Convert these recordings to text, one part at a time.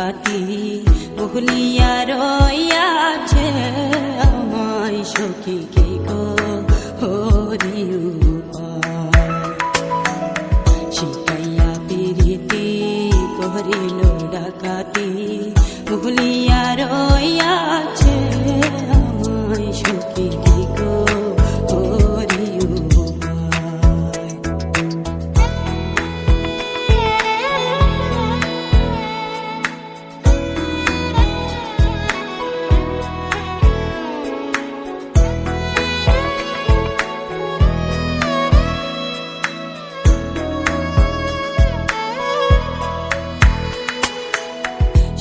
ডাকাতি ভুলিয়া রইয়াছে আমায় সখী কে গো হরি শিখাইয়া পিরিতি করিল ডাকাতি ভুলিয়া রইয়াছে আমায় সখী কে গো হরি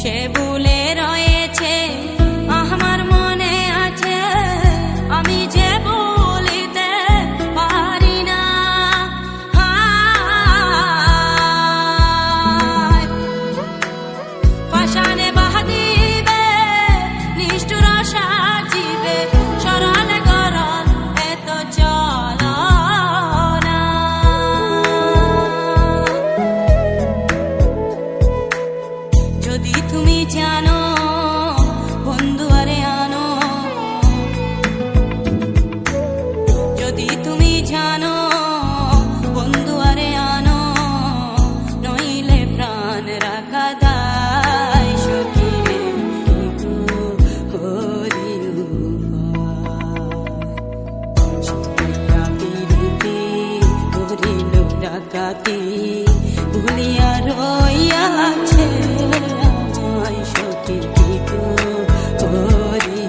সে ভুলে রয়েছে আমার মনে আছে আমি যে বলিতে পারি না পাষাণে বাঁধিবে নিষ্ঠুর সাজিবে সরল গরল এত চল না যদি তুমি জানো বন্ধু আরে আনো যদি তুমি জানো বন্ধু আরে আনো নইলে প্রাণ রাখা দায় সখী রে হরি করিল ডাকাতি ভুলিয়া রইয়াছে সখী কে গো হরি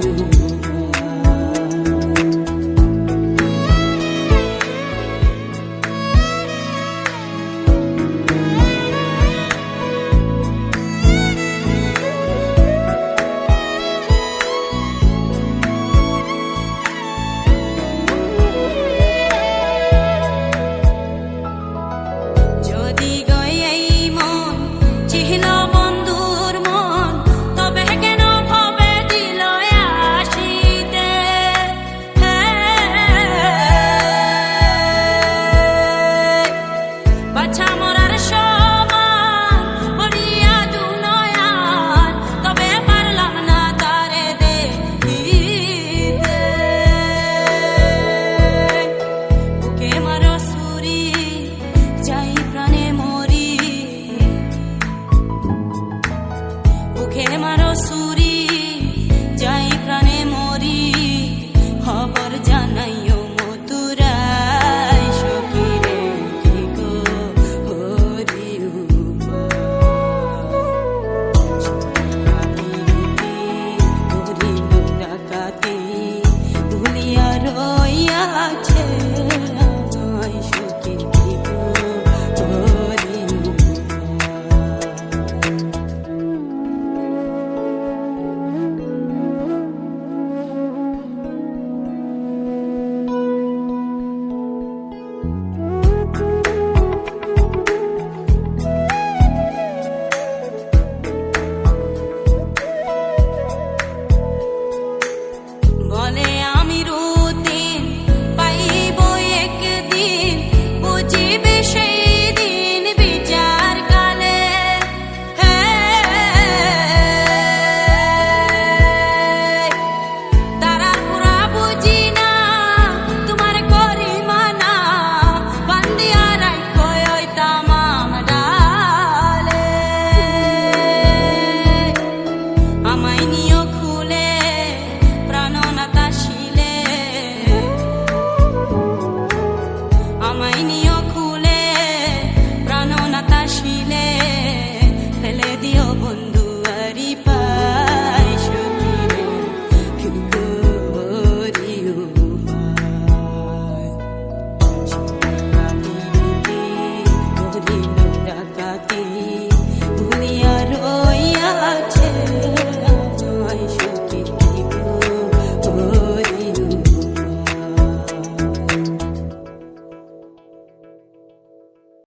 যদি গই এই মন চিহ্ন বন্ধুর মন তবে কেন ভবে দিল আসিতে বাছা মরার সমান পড়িয়া দুনয়ান তবে পারলাম না তারে দেখিতে বুকে মারো সুরি যাই প্রাণে মরি বুকে মারো সুরি যাই প্রাণে মরি খবর জানাইও মথুরায় সখী রে কে গো হরি করিল ডাকাতি ভুলিয়া রইয়াছে আমায় সখী কে গো হরি বলে আমি রুদিন পাইব একদিন বুঝিবে সেই দিন বিচার কালে তারা পুরা বুঝি না তোমার করি মানা বান্দিয়া রাখো ওই তামাম ডালে আমায়